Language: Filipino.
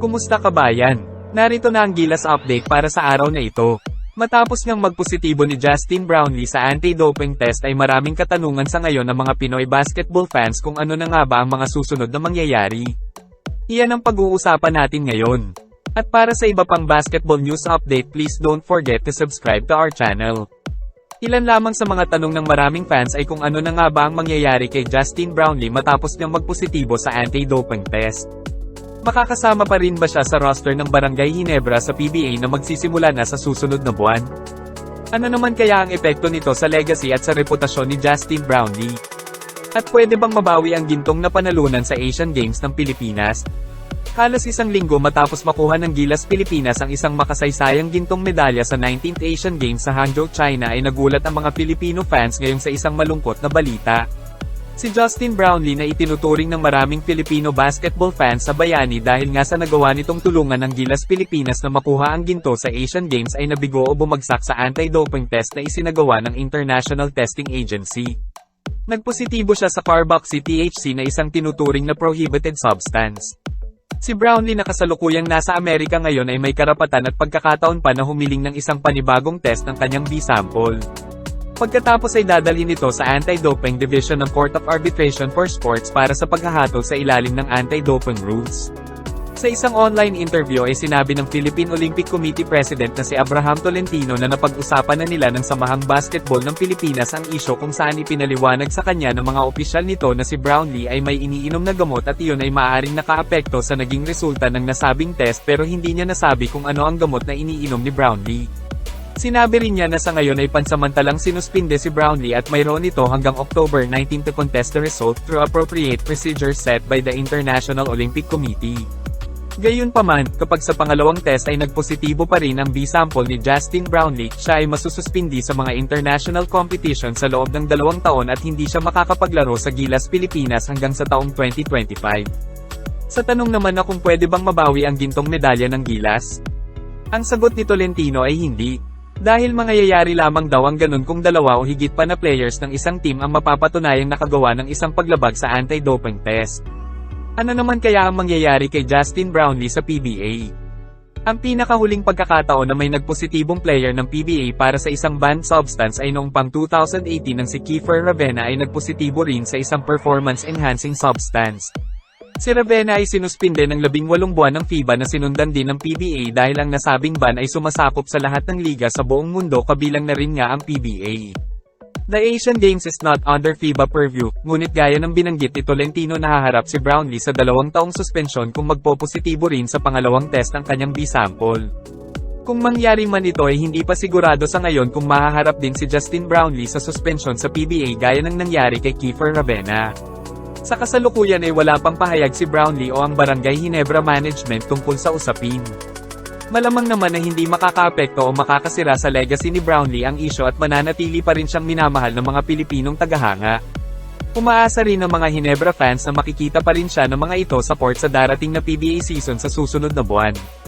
Kumusta kabayan? Narito na ang Gilas update para sa araw na ito. Matapos ngang magpositibo ni Justin Brownlee sa anti-doping test ay maraming katanungan sa ngayon ng mga Pinoy basketball fans kung ano na nga ba ang mga susunod na mangyayari. Iyan ang pag-uusapan natin ngayon. At para sa iba pang basketball news update, please don't forget to subscribe to our channel. Ilan lamang sa mga tanong ng maraming fans ay kung ano na nga ba ang mangyayari kay Justin Brownlee matapos niyang magpositibo sa anti-doping test. Makakasama pa rin ba siya sa roster ng Barangay Ginebra sa PBA na magsisimula na sa susunod na buwan? Ano naman kaya ang epekto nito sa legacy at sa reputasyon ni Justin Brownlee? At pwede bang mabawi ang gintong na panalunan sa Asian Games ng Pilipinas? Halos isang linggo matapos makuha ng Gilas Pilipinas ang isang makasaysayang gintong medalya sa 19th Asian Games sa Hangzhou, China ay nagulat ang mga Filipino fans ngayong sa isang malungkot na balita. Si Justin Brownlee na itinuturing ng maraming Filipino basketball fans sa bayani dahil nga sa nagawa nitong tulungan ng Gilas Pilipinas na makuha ang ginto sa Asian Games ay nabigo o bumagsak sa anti-doping test na isinagawa ng International Testing Agency. Nagpositibo siya sa carboxy THC na isang tinuturing na prohibited substance. Si Brownlee na kasalukuyang nasa Amerika ngayon ay may karapatan at pagkakataon pa na humiling ng isang panibagong test ng kanyang B-sample. Pagkatapos ay dadalhin ito sa Anti-Doping Division ng Court of Arbitration for Sports para sa paghahatol sa ilalim ng anti-doping rules. Sa isang online interview ay sinabi ng Philippine Olympic Committee President na si Abraham Tolentino na napag-usapan na nila ng Samahang Basketball ng Pilipinas ang isyo kung saan ipinaliwanag sa kanya ng mga opisyal nito na si Brownlee ay may iniinom na gamot at iyon ay maaaring nakaapekto sa naging resulta ng nasabing test pero hindi niya nasabi kung ano ang gamot na iniinom ni Brownlee. Sinabi rin niya na sa ngayon ay pansamantalang sinuspinde si Brownlee at mayroon ito hanggang October 19 to contest the result through appropriate procedures set by the International Olympic Committee. Gayunpaman, kapag sa pangalawang test ay nagpositibo pa rin ang B-sample ni Justin Brownlee, siya ay masususpindi sa mga international competition sa loob ng 2 taon at hindi siya makakapaglaro sa Gilas Pilipinas hanggang sa taong 2025. Sa tanong naman na kung pwede bang mabawi ang gintong medalya ng Gilas? Ang sagot ni Tolentino ay hindi. Dahil mangyayari lamang daw ang ganun kung 2 o higit pa na players ng isang team ang mapapatunayang nakagawa ng isang paglabag sa anti-doping test. Ano naman kaya ang mangyayari kay Justin Brownlee sa PBA? Ang pinakahuling pagkakataon na may nagpositibong player ng PBA para sa isang banned substance ay noong pang 2018 nang si Kiefer Ravena ay nagpositibo rin sa isang performance-enhancing substance. Si Ravena ay sinuspinde ng 18 buwan ng FIBA na sinundan din ng PBA dahil ang nasabing ban ay sumasakop sa lahat ng liga sa buong mundo kabilang na rin nga ang PBA. The Asian Games is not under FIBA purview, ngunit gaya ng binanggit ni Tolentino nahaharap si Brownlee sa 2 taong suspensyon kung magpopositibo rin sa pangalawang test ng kanyang B-sample. Kung mangyari man ito ay hindi pa sigurado sa ngayon kung mahaharap din si Justin Brownlee sa suspensyon sa PBA gaya ng nangyari kay Kiefer Ravena. Sa kasalukuyan ay wala pang pahayag si Brownlee o ang Barangay Ginebra Management tungkol sa usapin. Malamang naman na hindi makakaapekto o makakasira sa legacy ni Brownlee ang isyo at mananatili pa rin siyang minamahal ng mga Pilipinong tagahanga. Umaasa rin ng mga Ginebra fans na makikita pa rin siya ng mga ito sa court sa darating na PBA season sa susunod na buwan.